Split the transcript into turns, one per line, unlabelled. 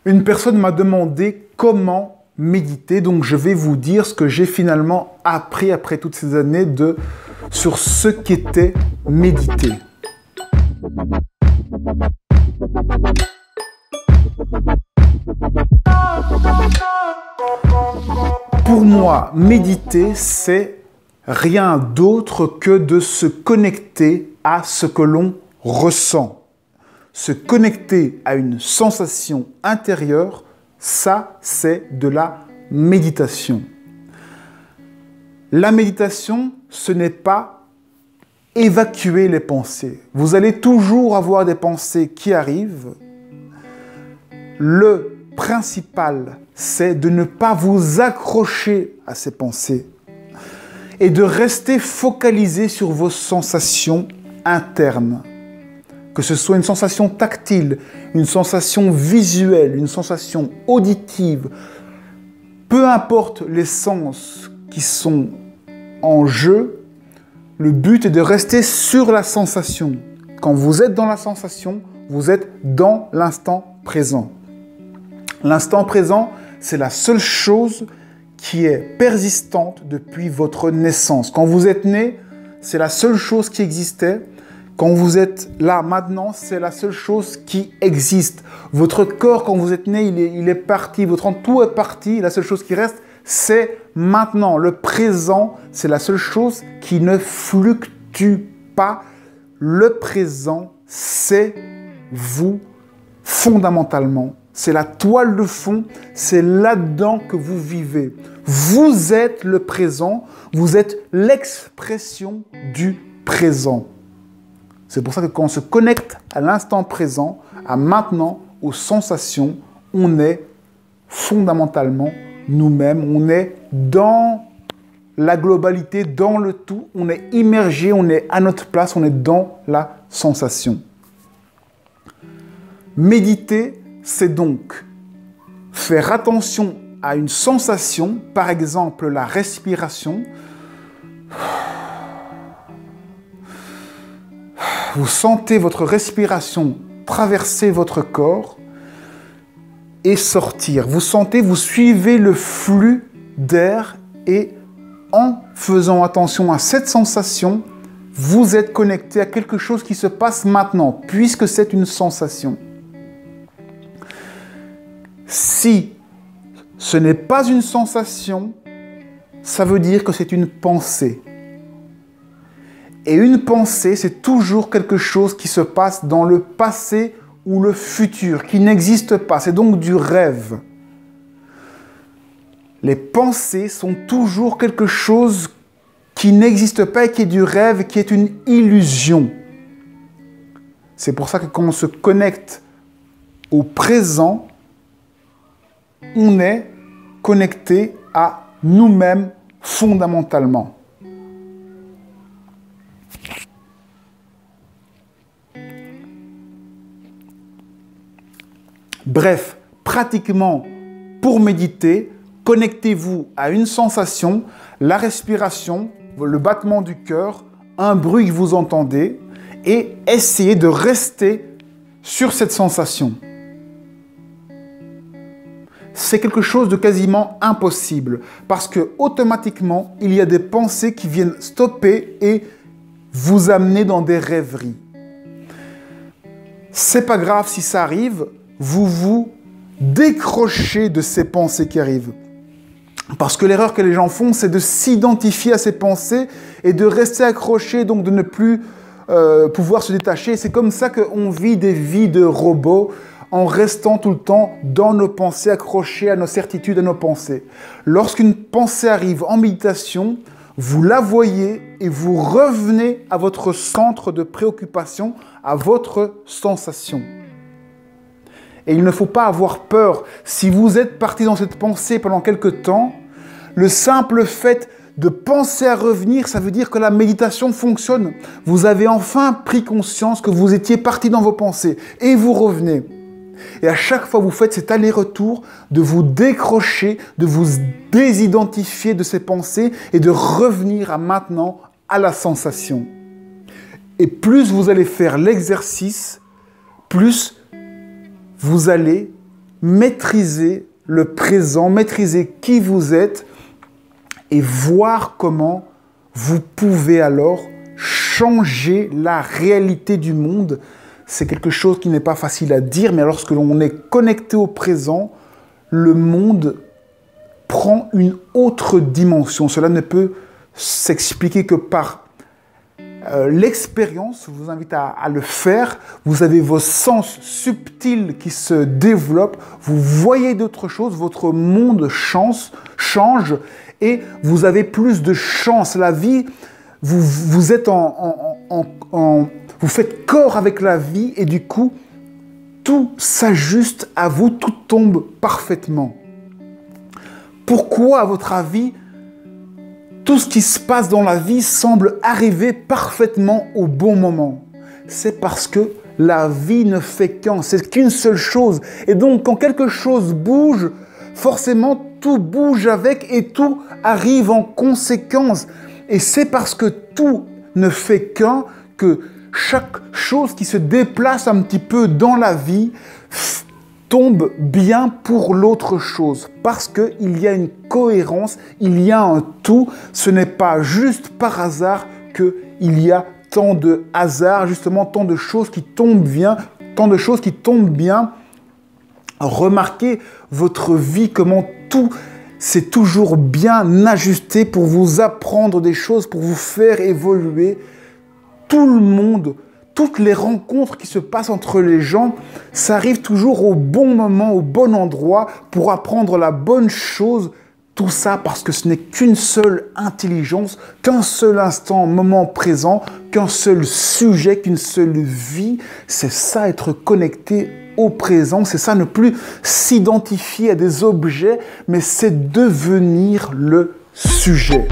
Une personne m'a demandé comment méditer, donc je vais vous dire ce que j'ai finalement appris après toutes ces années sur ce qu'était méditer. Pour moi, méditer, c'est rien d'autre que de se connecter à ce que l'on ressent. Se connecter à une sensation intérieure, ça, c'est de la méditation. La méditation, ce n'est pas évacuer les pensées. Vous allez toujours avoir des pensées qui arrivent. Le principal, c'est de ne pas vous accrocher à ces pensées et de rester focalisé sur vos sensations internes. Que ce soit une sensation tactile, une sensation visuelle, une sensation auditive, peu importe les sens qui sont en jeu, le but est de rester sur la sensation. Quand vous êtes dans la sensation, vous êtes dans l'instant présent. L'instant présent, c'est la seule chose qui est persistante depuis votre naissance. Quand vous êtes né, c'est la seule chose qui existait. Quand vous êtes là, maintenant, c'est la seule chose qui existe. Votre corps, quand vous êtes né, il est parti. Tout est parti. La seule chose qui reste, c'est maintenant. Le présent, c'est la seule chose qui ne fluctue pas. Le présent, c'est vous, fondamentalement. C'est la toile de fond. C'est là-dedans que vous vivez. Vous êtes le présent. Vous êtes l'expression du présent. C'est pour ça que quand on se connecte à l'instant présent, à maintenant, aux sensations, on est fondamentalement nous-mêmes. On est dans la globalité, dans le tout. On est immergé, on est à notre place, on est dans la sensation. Méditer, c'est donc faire attention à une sensation, par exemple la respiration. Vous sentez votre respiration traverser votre corps et sortir. Vous sentez, vous suivez le flux d'air et en faisant attention à cette sensation, vous êtes connecté à quelque chose qui se passe maintenant, puisque c'est une sensation. Si ce n'est pas une sensation, ça veut dire que c'est une pensée. Et une pensée, c'est toujours quelque chose qui se passe dans le passé ou le futur, qui n'existe pas. C'est donc du rêve. Les pensées sont toujours quelque chose qui n'existe pas et qui est du rêve, qui est une illusion. C'est pour ça que quand on se connecte au présent, on est connecté à nous-mêmes fondamentalement. Bref, pratiquement, pour méditer, connectez-vous à une sensation, la respiration, le battement du cœur, un bruit que vous entendez et essayez de rester sur cette sensation. C'est quelque chose de quasiment impossible parce que automatiquement, il y a des pensées qui viennent stopper et vous amener dans des rêveries. C'est pas grave si ça arrive. Vous vous décrochez de ces pensées qui arrivent. Parce que l'erreur que les gens font, c'est de s'identifier à ces pensées et de rester accroché, donc de ne plus pouvoir se détacher. C'est comme ça qu'on vit des vies de robots en restant tout le temps dans nos pensées, accrochés à nos certitudes, à nos pensées. Lorsqu'une pensée arrive en méditation, vous la voyez et vous revenez à votre centre de préoccupation, à votre sensation. Et il ne faut pas avoir peur. Si vous êtes parti dans cette pensée pendant quelque temps, le simple fait de penser à revenir, ça veut dire que la méditation fonctionne. Vous avez enfin pris conscience que vous étiez parti dans vos pensées et vous revenez. Et à chaque fois, vous faites cet aller-retour de vous décrocher, de vous désidentifier de ces pensées et de revenir à maintenant à la sensation. Et plus vous allez faire l'exercice, plus vous allez maîtriser le présent, maîtriser qui vous êtes et voir comment vous pouvez alors changer la réalité du monde. C'est quelque chose qui n'est pas facile à dire, mais lorsque l'on est connecté au présent, le monde prend une autre dimension. Cela ne peut s'expliquer que par l'expérience. Je vous invite à le faire. Vous avez vos sens subtils qui se développent. Vous voyez d'autres choses. Votre monde change et vous avez plus de chance. La vie, vous êtes vous faites corps avec la vie et du coup, tout s'ajuste à vous, tout tombe parfaitement. Pourquoi, à votre avis, tout ce qui se passe dans la vie semble arriver parfaitement au bon moment? C'est parce que la vie ne fait qu'un, c'est qu'une seule chose. Et donc, quand quelque chose bouge, forcément, tout bouge avec et tout arrive en conséquence. Et c'est parce que tout ne fait qu'un que chaque chose qui se déplace un petit peu dans la vie tombe bien pour l'autre chose, parce qu'il y a une cohérence, il y a un tout. Ce n'est pas juste par hasard qu'il y a tant de hasard, justement tant de choses qui tombent bien, Remarquez votre vie, comment tout c'est toujours bien ajusté pour vous apprendre des choses, pour vous faire évoluer. Tout le monde, toutes les rencontres qui se passent entre les gens, ça arrive toujours au bon moment, au bon endroit, pour apprendre la bonne chose. Tout ça parce que ce n'est qu'une seule intelligence, qu'un seul instant, moment présent, qu'un seul sujet, qu'une seule vie. C'est ça, être connecté au présent. C'est ça, ne plus s'identifier à des objets, mais c'est devenir le sujet.